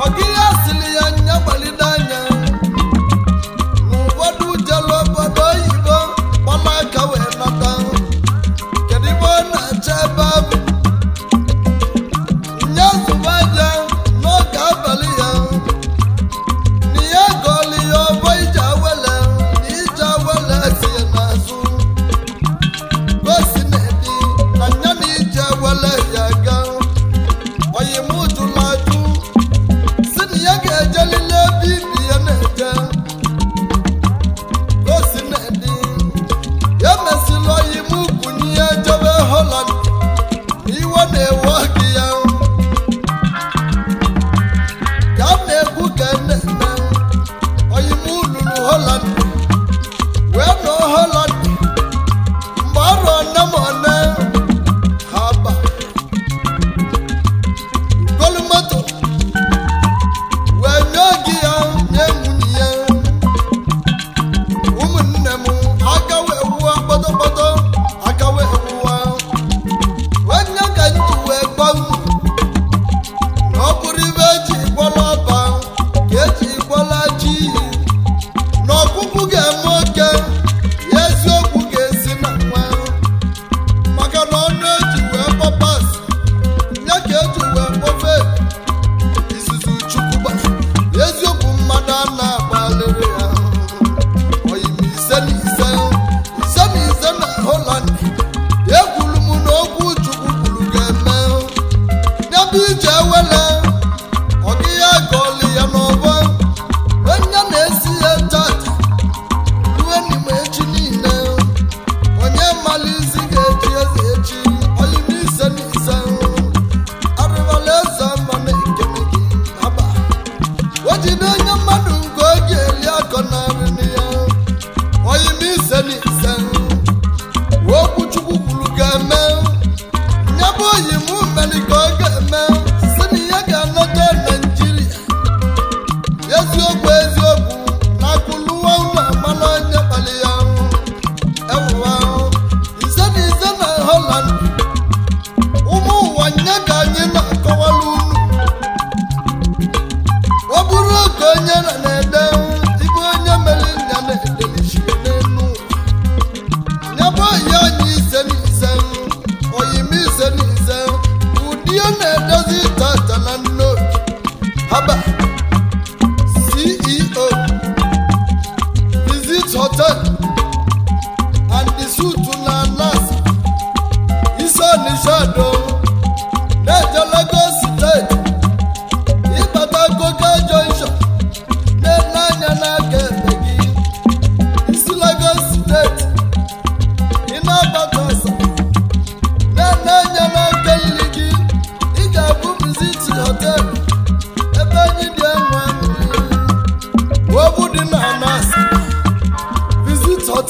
Ogiya sili ya nya balidanya n'ụfọdụ jelu obodo oyibo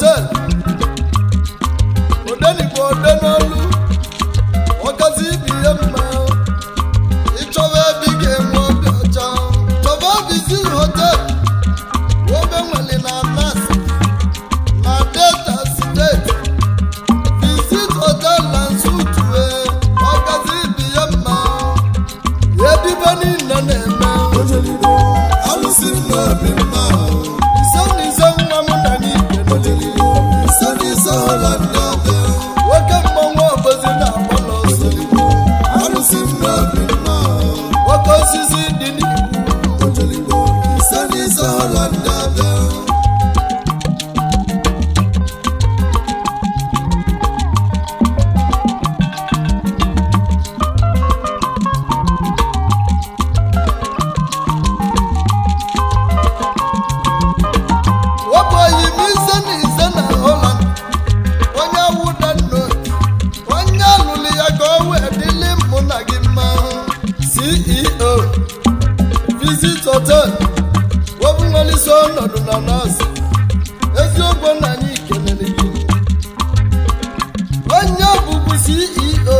hotel odenigbo odenolu ọgazi ibi ihe mma ịchọba ebe ị ga-enwe obi ọcha chọba Visit hotel obe nwere na Nas na Delta steeti Visit hotel na Nsukka ọgazi ibi ihe mma edibe niile na-eme alụsị n'obi mma ise na ise nwa m na n'ike ise n'ise Holland abịa nwoke mmanwụ obozi na-agbalị ọsọ alụsị n'obi mma nwoke osisi dị n'igwu ise n'ise Holland abịa wepụghị m ise na ise na Holland onye awụda nno onye alụlụ ya ka o wee dịlị mụ na gị mma CEO Visit hotel wepụ nwelisi ọnọdụ na Nas eziokwu na anyị kelere gị onye bụbu CEO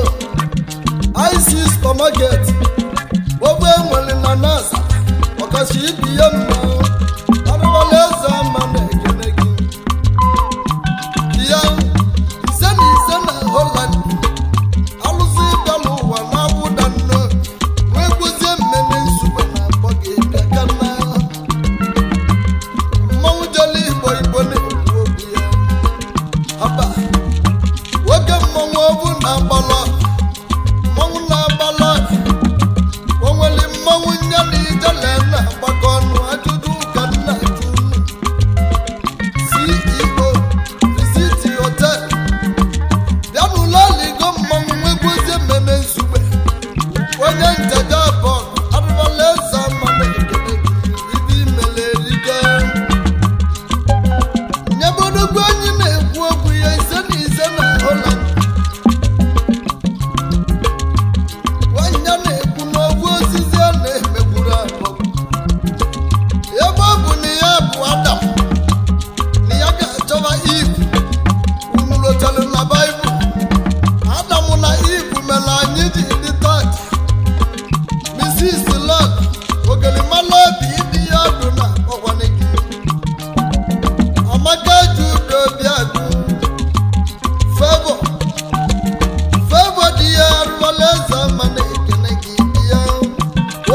IC supermarket wepụ enwere na Nas ọkacha ibi ya mma arụwala eze ama na-ekele gị ya ise na ise na Holland alụsị bịala ụwa na-awụda nno wee gbuzie mmemme Nsukka na-akpọ gị bịa ka nna mmanwụ jele Igbo na-ekwu okwu ya aba nwoke mmanwụ ọbụ na-agbalọ mmanwụ na-agbalọ o nwere mmanwụ nya na ijele na-agbakọ ọnụ ajụjụ ka nna ajụ CEO Visit hotel bịa n'ụlọ aligo mmanwụ nwegwozie mmemme Nsukka onye njeje abụọ arụbala eze ama na-ekele gị ibe imele erigo nyebodogwu anyị na-ekwu okwu ya ise na ise na Holland nwanyị na-ekwu n'ogwu osisi a na-emegburu abụọ ebe ọ bụ na ya bụ Adam na ya ga-achọba Iv unu lụtara na Baịbụl Adam na Iv mere anyị ji dị tat Mrs. Lord ogelimalụ obi ịdị ya ọdụ na ọgwanigi Amaka Jude Obiagụ Favor dị ya arụwala eze ama na-ekele gị dị ya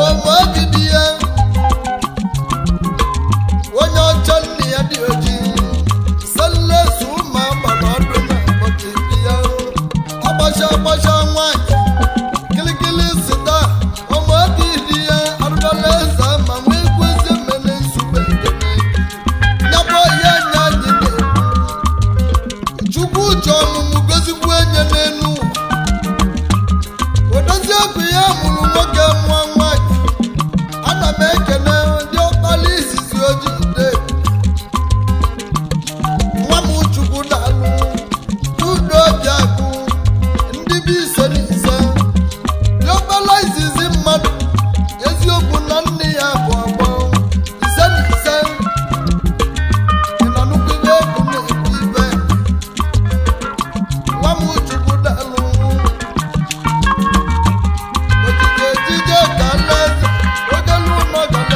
obi dị ya onye ọcha nne ya dị ojii sellesu ụmụ agbara ọdụ na-akpọ gị dị ya agbacha nwanyị kilikili sida obi dị ya arụwala eze ama nwee kwezi mmele Nsukka ekele nyabụ ya anya anyị na-ekwu Chukwu ji ọmụmụ gozikwu enye n'elu odozi ọgụ ya mụrụ nwoke mụọ nwanyị ana m ekele ndị ọkpala izizi ojii de nwa m Chukwu na-alụ Jude Obiagụ ndị bụ ise na ise ndị ọkpala izizi mmadụ eziokwu na nne ya bụ ọgbọ ise na ise ị nọ nnukwu ibe egwu na-ekwu ibe nwa m Chukwu na-alụ ojije ejije ka alaeze ogelu ụlọ gara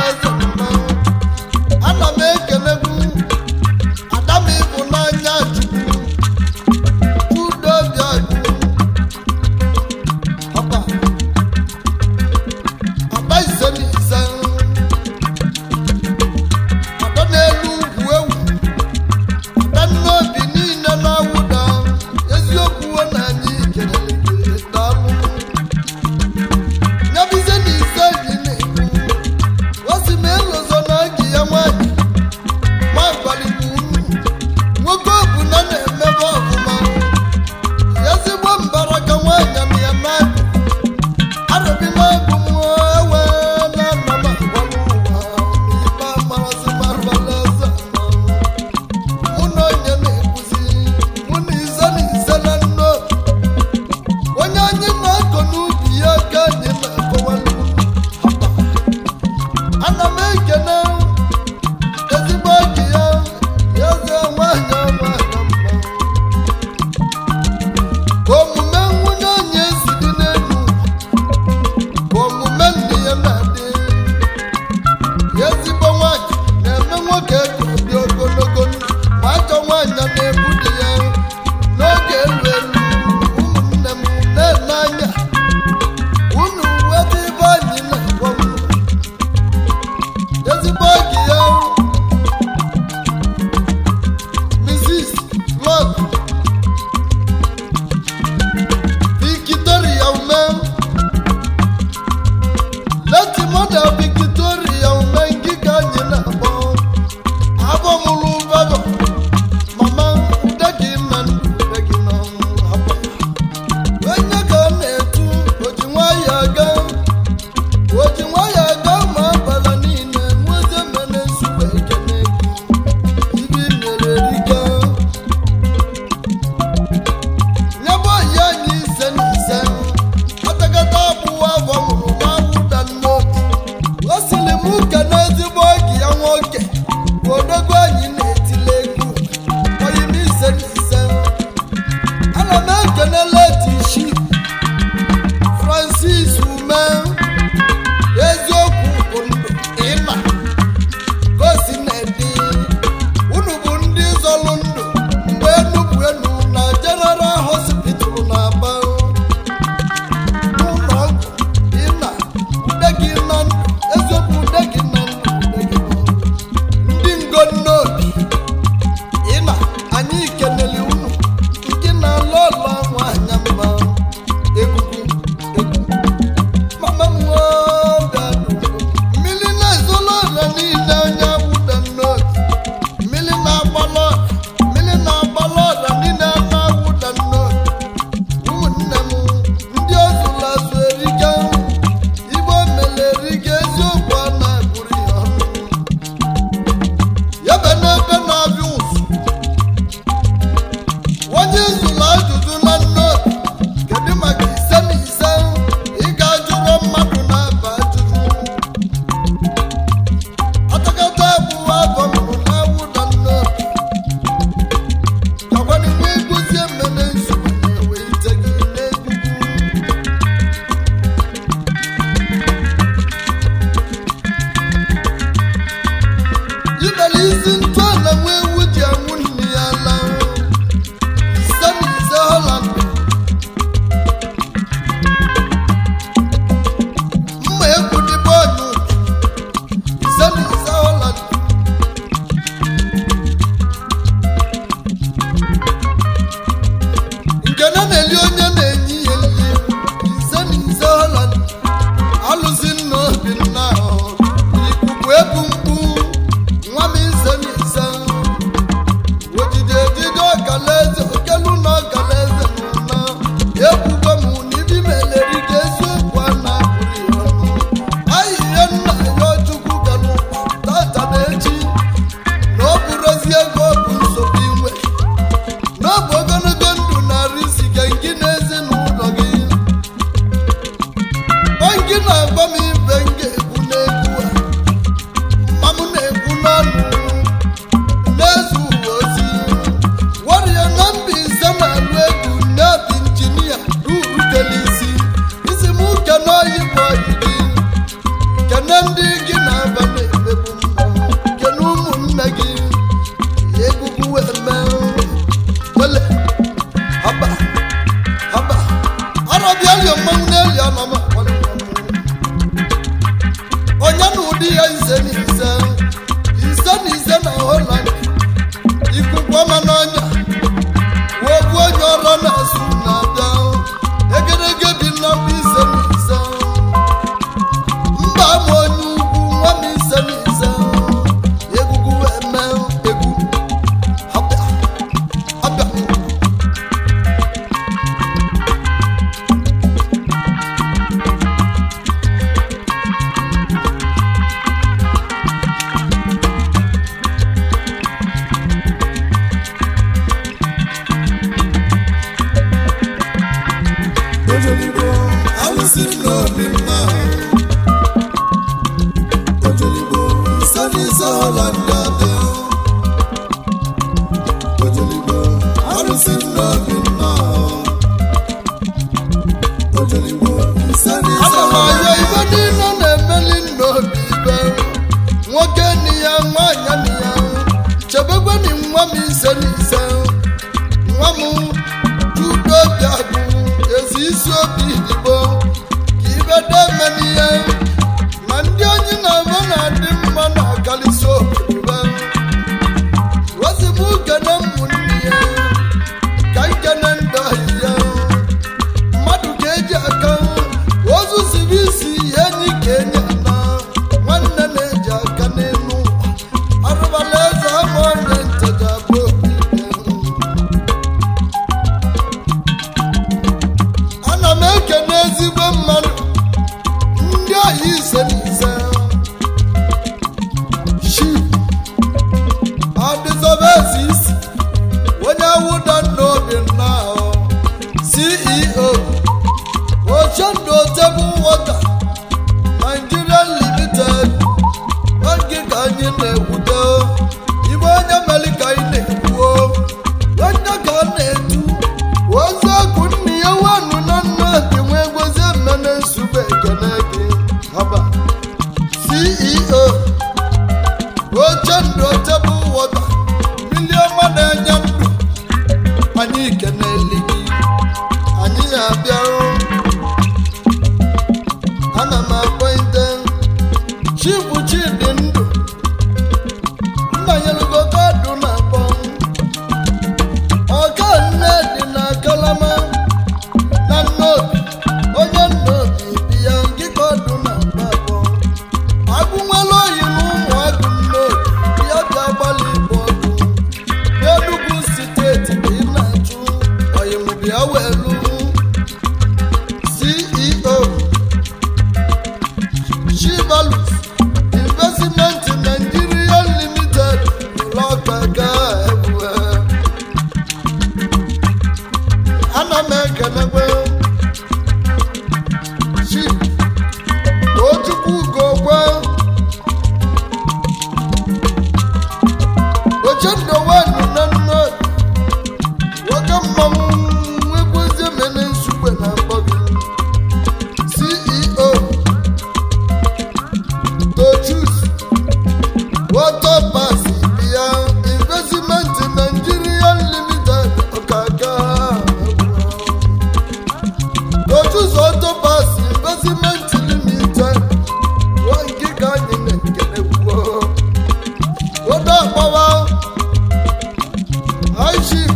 n'ọbụ ogologo ndụ narị isi ka nke n'ezinụlọ gị onye na-agwa m ibe m ga-ekwu n'egwu a ma m na-ekwu n'ọnụ n'ezu uwe ozi warịa na mba ise na-alụ egwu na-ebi injinia ruru kelisi isi m uke n'oyi bụ oyi gị kene ndị gị na-aba na-emebu mmụọ kene ụmụnne gị egwugwu wee mee wele haba haba arọbịa lie mmanwụ n'eli anọma onye na ụdị ya ise na ise na Holland ikuku ọma n'ọnya wobu onye ọrụ na-asụ na-abịa egerege bi na mba ise na ise mba ama onye ugwu nwa m ise na ise egwugwu wee mee egwu abịa abịa Ojolibo, alụsị m n'obi mma. Ojolibo, ise n'ise Holland abịa. Ojolibo, alụsị m n'obi mma. Ojolibo, ise n'ise ana m ayọ Holland ibe niile na-emeli n'obi ibe nwoke ni ya nwaanyị ni ya chebekweni nwa m ise na ise nwa m judo obi agụ ezi isi obi igbo ka ibe demeni ya ma ndị onye na-ebe na-adị mma na-akalịsị obodo ozigbo kene ụmụnne ya ka nkene ndị ohi ya mmadụ ga-eji aka ozu siri isi enyi ka enyi ana nwanne na-eji aka n'elu ụwa arụbala eze ama onye nteja bụ obi ana m ekene ezigbo mmadụ ndị ọhịa ise na ise shi adịzọbezi isi onye awụda n'obi nna CEO Ochendo Table Water Nigeria Limited oge ka anyị na-ekwute ibe onye mere ka anyị na-ekwuo onye ka a na-etu ozi ọkụ nne ya wanụ na nna dị nwe gozi mmene nsube ekene gị haba CEO Ochendo Table Water mmiri ọma na-enye ndụ anyị keneli gị anyị abịarụ ana m akpọite chibu chidi ndụ nnanyelugo kadụ na akpọ ọka nne dị na kalama na nnobi onye nnobi bi ya ngịka ọdụ na akpọ akpọ agụnwela oyi na ụmụ agụ nnobi ya ga-agbalị igbo ọdụ n'Enugu steeti ka ị na-achụ oyimụbịa welu CEO Chivalus Investment Nigeria Limited Lọkpaka Ebue ana m ekenekwe Chief Ojukwu Gokwe Ochendo wanụ na nnobi nwoke mmanwụ nwegbuzie mene nsukwe na mkpọ gị CEO Tochus Water Pass bịa Investment Nigeria Limited ọkaga Tochus Water Pass Investment Limited nwoke ka anyị na-ekene kwuo odo akpọwa High Chief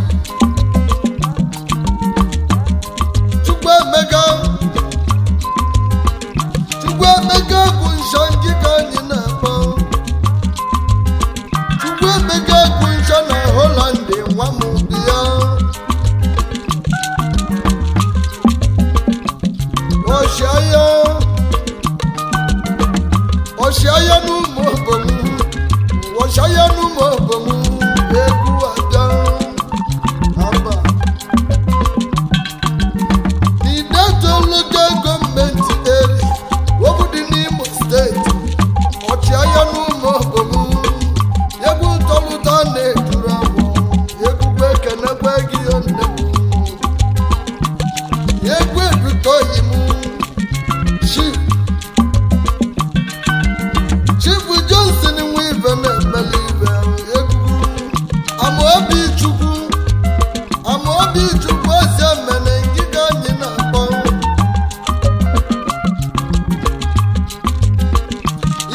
chukwu eze mene ngịga anyị na-akpọ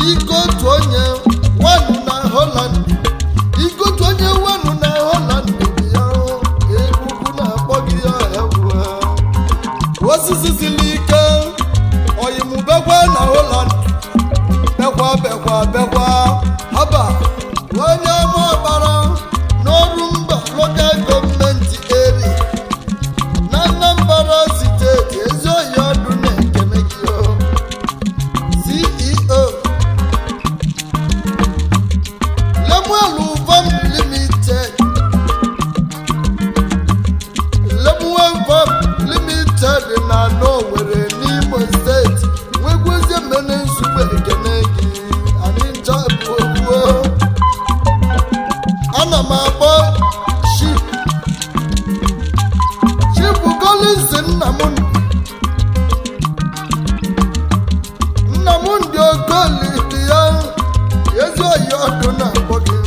ikotu onye nwanụ na Holland ikotu onye nwanụ na Holland bụ ya egwugwu na-akpọ gị ya egwu osisi siri ike oyimubekwa na Holland bekwa haba onye ọma ọbara n'ọrụ mba local gọọmenti eri na Anambra steeti ezi oyi ọdụ na-ekene gị CEO Lemuelu Farm Limited na Owerri n'Imo steeti nwegwuzie mene nsogbu ekene gị anyị ncha bụ ogbuo ana m akpọ Chief Collins Nnamdị Okoli dị ya ezi oyi ọdụ na-akpọ gị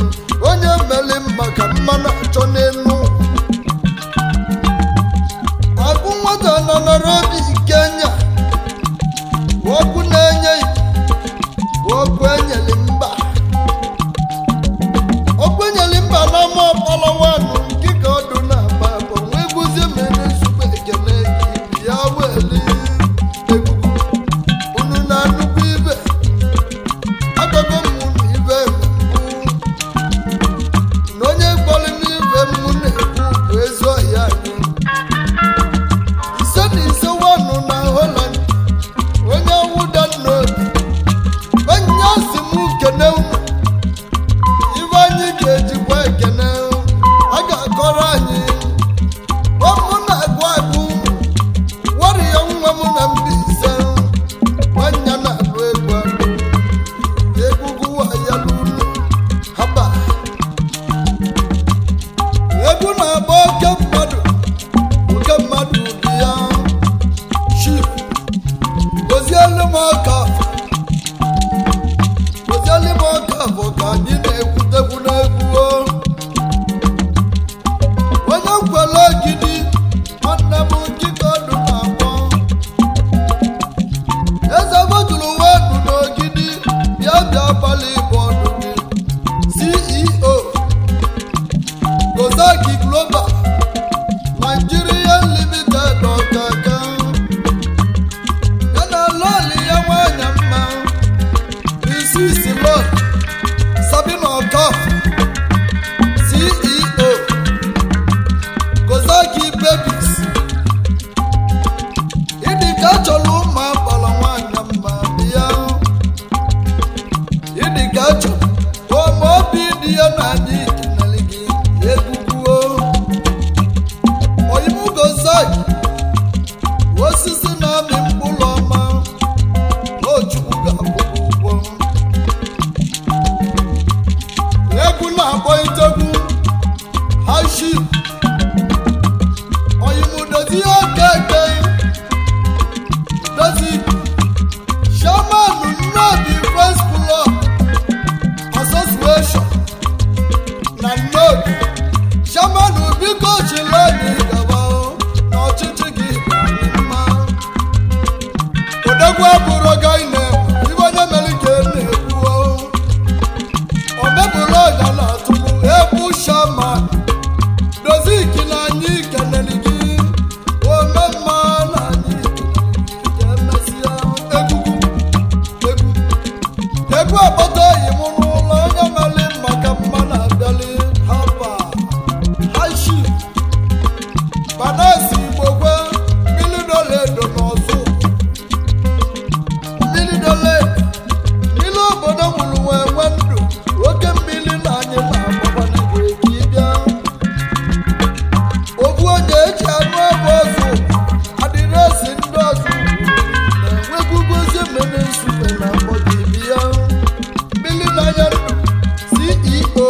onye meli maka mmanụ achọ n'elu agụ nwata nọ Nairobi Kenya okwu na-enye okwu enyeli mba na ama ọkpọlọwanụ dịka ọdụ na-aba bụ nwee guzie mere nsogbu ekene gị ya weli egwugwu unu na nnukwu ibe agbago m unu ibe na onye gbọrọ n'ibe m na-ekwu bụ ezi ọhịa anyị ise wanụ na Holland onye awụda n'obi onye asị m kene unu ibe anyị ga-ejikwa ekene a ga-akọrọ anyị ọmụ na-agụ warịa nwa m na Mbaise nwanya na-agụ egwugwu ya n'ụlọ haba egwu na-agba oke mmadụ dị ya Chief gozielu m ọka bụ ka anyị na-ekwutekwu n'egwu onye nkwele ogidi nwanne m nkịta ọdụ na-akpọ eze botụrụ wedụ n'ogidi bịa gbalị ịbụ ọdụ gị CEO Gozaki Global Nigeria Limited ọkaka ya na lọọlị ya nwanyị mma Mrs. Lord Sabina Okaf CEO Gozaki Babies ịdị ka chọrọ ụmụ akpọrọ nwanyị mma bịa ịdị ka chọrọ ụmụ obi dị ya na adị ikenere gị egwugwuo oyibo Gozaki osisi na-amị mkpụrụ ọma Chukwu ga-akwụ ụgwọ egwu na-akpọ itegwu hashi oyimudozi okeke dozi Chairman Nnodi Friends Club Association na Nnodi Chairman biko chiledi gaba n'ọchịchị gị anyị mma odegwu abụrụ gaine ibe onye mere ka na-ekwu omebụrụ ọnya na-atụrụ egwu Chairman Doziki na anyị kenere gị omemma na anyị ga-emesịa egwu akpọta oyi m n'ụlọ onye mere maka mma na-abịali haba hashi banasi Igbokwe mmiri edo n'ọzọ mmiri obodo nwụrụ nwe ndụ oke mmiri na anyị na-agbakwa n'igwe ka ịbịa obu onye eji anụ ọbụ ọzọ adịrịsị ndị ọzọ na-enwegwugozi mmiri nsupe na mbọ gị bịa mmiri n'anya ndụ CEO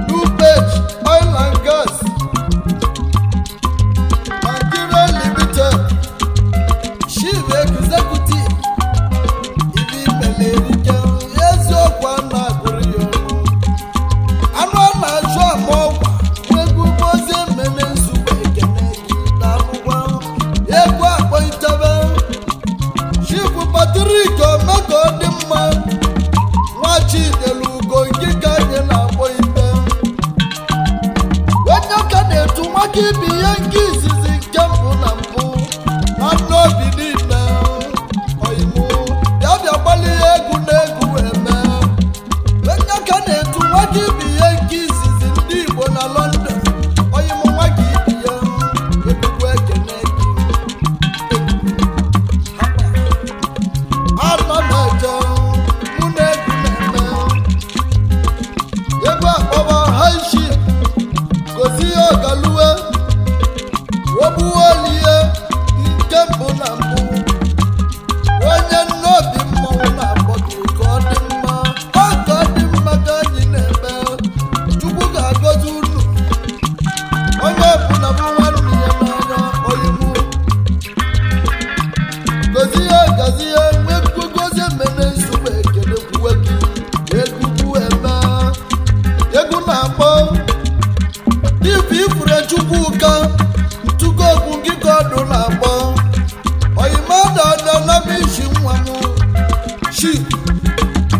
New Page Oil and Gas Nigeria Limited Chief Executive ibi melerike eziokwu a na-agụrụ ya anụ a na-achụ ama ọgwa egwugwozie mmene nsogbu ekene nna bụ nwanne ya n'anya oyiwu gozie gazie nwegwugozie mene nsogbu ekele kwuwe gị egwugwu eme egwu na-akpọ ibu ifure Chukwuka ntụgogwu gị ka ọdụ na-akpọ oyimadadanamishi nwa m chief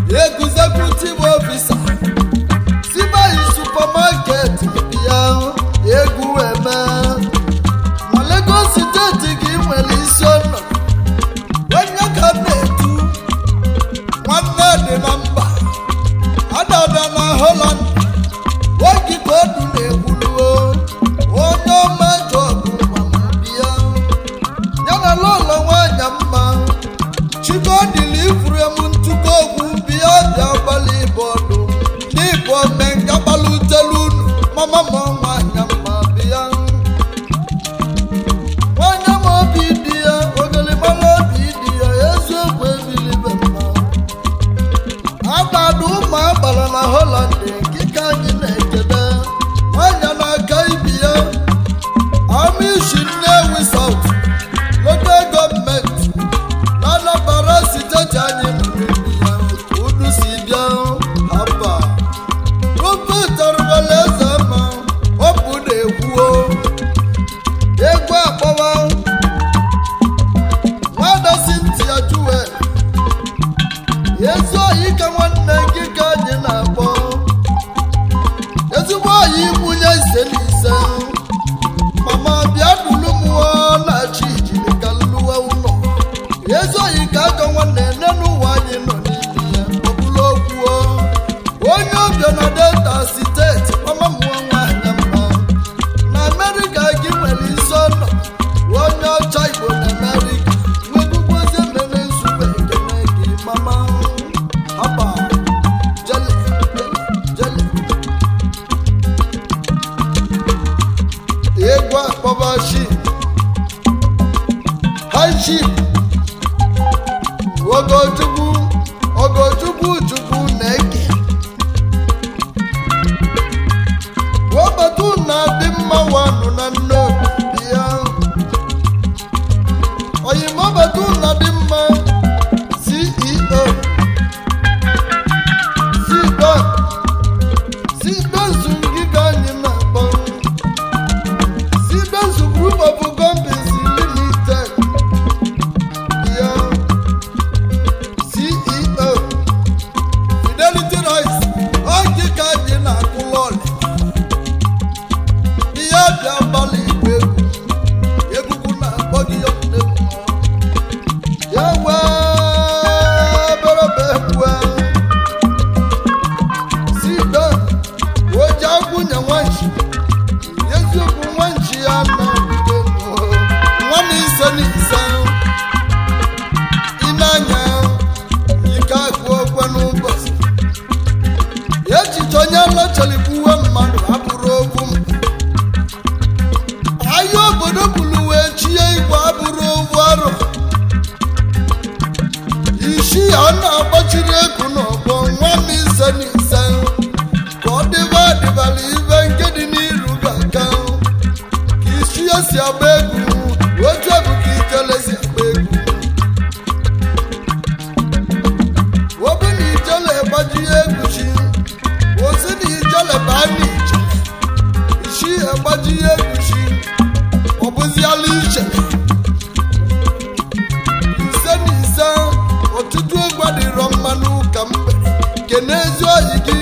executive officer Sibayi supermarket ya egwu eme na Lagos steeti gị nwere isi ọnọ onye ka na-etu nwanne dị na mba adada na Holland oge ka ọdụ na-ekwuluo onye ọmajọ ọgụ mamabịa ya na lọlọ nwanyị mma chigodili ifuru m ntụkọ ogwu bịa bịa gbalị ịbọdụ n'ịbụ omenga gbalutelu unu mama m nwanyị mma bịa nwanyị m obi dị ya ogelimara obi dị ya eziokwu ebilibe mma agbado ụmụ agbara na Holland nkịka anyị na-ekele nwanyị n'aka ibi ya amishi Nnewi South local gọọmenti na Anambra steeti anyị nọ n'ime ya unu si bịa haba rụpụtarụbala eze ma ọ bụ na-ekwuo egwu akpọwa nwada Cynthia Jewel ezi oyi ka nwanne gị ka anyị na-akpọ ezigbo oyi nwunye ise na ise mama bịa dulu mụọ na chi jiri ka nluwe ụlọ ezi oyi ka aka nwanne nne n'ụwa anyị nọ n'ime ya ọbụla okwuo onye ọbịa na Delta steeti mama mụọ nwanyị mma na Amerịka gị nwere isi ọnọ onye ọcha Igbo na Amerịka nwegugbozie mere nzube ekene gị mama haba jele jele egwu akpọba ship high ship Ogochukwu Chukwu na-eke wabatu na-adị mma wanụ na nnobi ya oyimobatu na-adị mma CEO Sibensu gị ka anyị na-akpọ Sibensu Group of Companies Limited ya CEO Fidelity Rice oge ka anyị na-akụlọ ọlị ihe bịa gbalị igwe egwugwu na-akpọ gị ya ya wee berebe ekwue Sido oji agwụnye nwanchi eziokwu nwanchi ya na nwa m ise na ise ịnanya ike agụ okwe n'ụbọchị echiche onye nlọcharigbuwe mmadụ abụrụ okwu m ahịa obodo bulu wee chie igwe abụrụ ovu arọ isi ya na-agbachiri eku n'ọgbọ nwa m ise na ise ka ọ dịba adịbala ibe nke dị n'iru ga-aka ka isi ya si agba egwu otu ebu ka ijele si agba egwu obi na ijele gbaji egwu chi osi na ijele baa na ije isi agbaji egwu chi ọ bụziala iche ise na ise ọtụtụ ogwe dịrọ mmanụ ka mbe ke n'ezi oyi gị